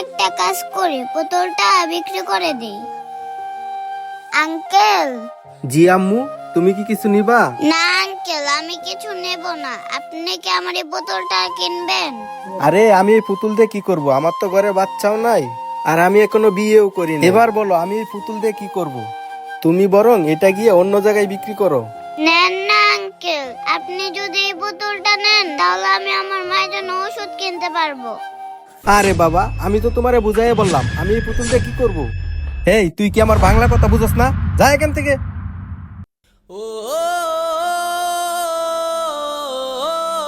একটা কাজ করি, পুতুলটা বিক্রি করে দিই। আঙ্কেল। জি আম্মু, তুমি কি কিছু নিবা? না আঙ্কেল, আমি কিছু নেব না। আপনি কি আমার এই পুতুলটা কিনবেন? আরে আমি এই পুতুল দিয়ে কি করব? আমার তো ঘরে বাচ্চাও নাই, আর আমি এখনো বিয়েও করিনি। এবার বলো আমি এই পুতুল দিয়ে কি করব? তুমি বরং এটা গিয়ে অন্য জায়গায় বিক্রি করো। নেন না আঙ্কেল, আপনি যদি এই পুতুলটা নেন তাহলে আমি আমার মায়ের জন্য ওষুধ কিনতে পারবো। আরে বাবা, আমি তো তোমারে বুঝাইয়া বললাম আমি এই পুতুল দিয়ে কি করব। এই তুই কি আমার বাংলা কথা বুঝছ না? যা এখান থেকে।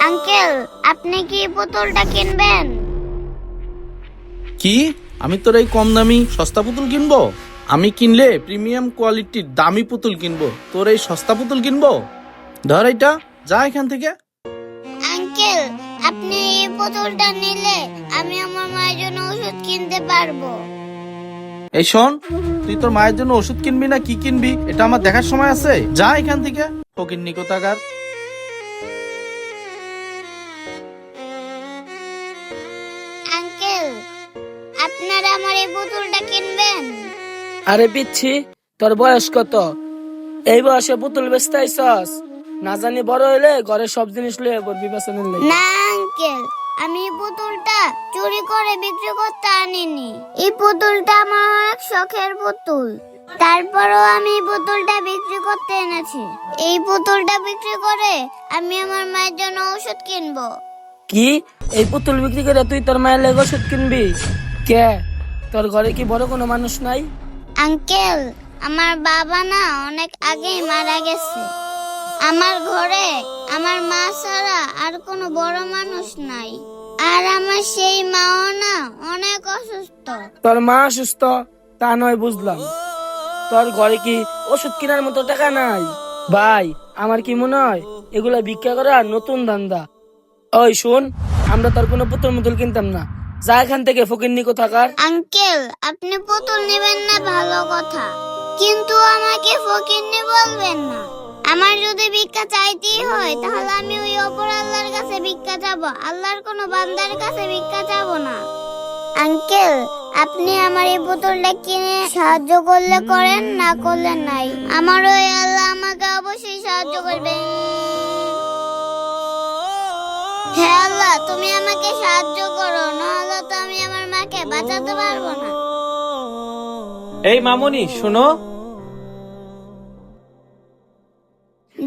আঙ্কেল, আপনি কি এই পুতুলটা কিনবেন? কি? আমি তোর এই কম দামি সস্তা পুতুল কিনবো? আমি কিনলে প্রিমিয়াম কোয়ালিটির দামি পুতুল কিনবো, তোর এই সস্তা পুতুল কিনবো? ধর এটা, যা এখান থেকে। আঙ্কেল, আপনি এই পুতুলটা নিলে আমি আমার মায়ের জন্য ওষুধ কিনতে পারবো। এই শোন, তুই তোর মায়ের জন্য ওষুধ কিনবি না কি কিনবি এটা আমার দেখার সময় আছে? যা এখান থেকে, ফকিন্নি কোথাকার। আঙ্কেল, আপনারা আমার এই পুতুলটা কিনবেন? আরে পিচ্ছি, তোর বয়স কত? এই বয়সে পুতুল বেচতে আইছস? না জানি বড় হইলে ঘরে সব জিনিস লয়ে পড়বি বেচনের লাগি। না আঙ্কেল, আমি এই পুতুলটা চুরি করে বিক্রি করতে আনিনি। এই পুতুলটা আমার অনেক শখের পুতুল, তারপরও আমি এই পুতুলটা বিক্রি করতে এনেছি। এই পুতুলটা বিক্রি করে আমি আমার মায়ের জন্য ওষুধ কিনবো। কি? এই পুতুল বিক্রি করে তুই তোর মায়ের লেগে ওষুধ কিনবি? কে? তোর ঘরে কি বড় কোনো মানুষ নাই? আঙ্কেল, আমার বাবা না অনেক আগেই মারা গেছে। আমার ঘরে আমার মা ছাড়া আর কোনো বড় মানুষ নাই, আর আমার সেই মাও না অনেক অসুস্থ। তোর মা অসুস্থ তা নয় বুঝলাম, তোর ঘরে কি ওষুধ কেনার মতো টাকা নাই? ভাই, আমার কি মনে হয় এগুলা ভিক্ষা করা নতুন ধান্দা। ওই শুন, আমরা তোর কোনো পুতুল মুতুল কিনতাম না, যা এখান থেকে ফকিন্নি কোথাকার। আঙ্কেল, আপনি পুতুল নেবেন না ভালো কথা, কিন্তু আমাকে ফকিন্নি বলবেন না। আমার যদি ভিক্ষা চাইতেই হয় তাহলে আমি ওই অপর আল্লাহর কাছে ভিক্ষা চাবো, আল্লাহর কোনো বান্দার কাছে ভিক্ষা চাবো না। আঙ্কেল, আপনি আমার এই পুতুলটা কিনে সাহায্য করলে করেন, না করলে নাই। আমার ওই আল্লাহ আমাকে অবশ্যই সাহায্য করবেন। হে আল্লাহ, তুমি আমাকে সাহায্য করো, নাহলে তো আমি আমার মাকে বাঁচাতে পারবো না। এই মামুনি শোনো।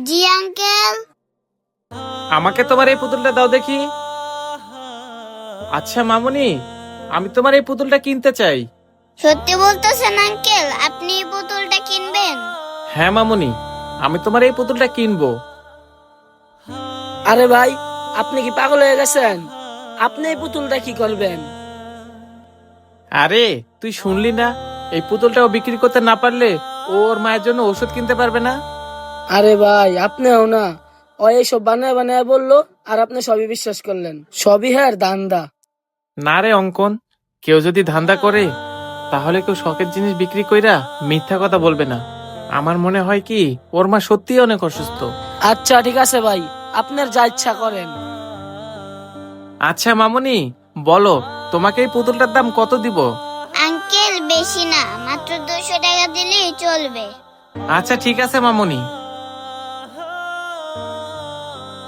জি আঙ্কেল। আমাকে তোমার এই পুতুলটা দাও দেখি। আচ্ছা মামুনি, আমি তোমার এই পুতুলটা কিনতে চাই। সত্যি বলতেছেন আঙ্কেল, আপনি এই পুতুলটা কিনবেন? হ্যাঁ মামুনি, আমি তোমার এই পুতুলটা কিনবো। আরে ভাই, আপনি কি পাগল হয়ে গেছেন? আপনি এই পুতুলটা কি করবেন? আরে তুই শুনলি না, এই পুতুলটাও বিক্রি করতে না পারলে ওর মায়ের জন্য ওষুধ কিনতে পারবে না। আরে ভাই, আপনিও না, ও এইসব বানায় বানায় বললো আর আপনি সবই বিশ্বাস করলেন। সবই হ্যাঁ ধান্দা। না রে অঙ্কন, কেউ যদি ধান্দা করে তাহলে কেউ শখের জিনিস বিক্রি কইরা মিথ্যা কথা বলবে না। আমার মনে হয় কি ওর মা সত্যিই অনেক অসুস্থ। আচ্ছা ঠিক আছে ভাই, আপনার যা ইচ্ছা করেন। আচ্ছা মামুনি, বলো তোমাকে এই পুতুলটার দাম কত দিব? আঙ্কেল, বেশি না, মাত্র 200 টাকা দিলেই চলবে। আচ্ছা ঠিক আছে মামুনি,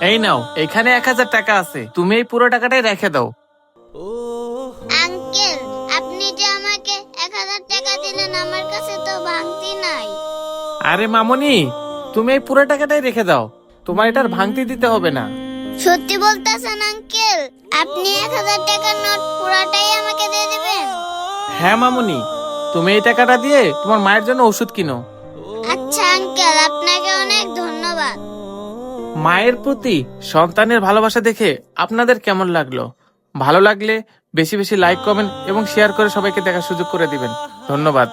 এই নাও, এখানে 1000 টাকা আছে, তুমি এই পুরো টাকাটাই রেখে দাও। আঙ্কেল, আপনি যে আমাকে 1000 টাকা দিলেন, আমার কাছে তো ভাঙতি নাই। আরে মামুনি, তুমি এই পুরো টাকাটাই রেখে দাও, তোমার এটার ভাঙতি দিতে হবে না। সত্যি বলতেছেন আঙ্কেল? আপনি 1000 টাকার নোট পুরাটাই আমাকে দিয়ে দিবেন? হ্যাঁ মামুনি, তুমি এই টাকাটা দিয়ে তোমার মায়ের জন্য ওষুধ কিনো। আচ্ছা আঙ্কেল, আপনাকে অনেক ধন্যবাদ। মায়ের প্রতি সন্তানের ভালোবাসা দেখে আপনাদের কেমন লাগলো? ভালো লাগলে বেশি বেশি লাইক, কমেন্ট এবং শেয়ার করে সবাইকে দেখার সুযোগ করে দিবেন। ধন্যবাদ।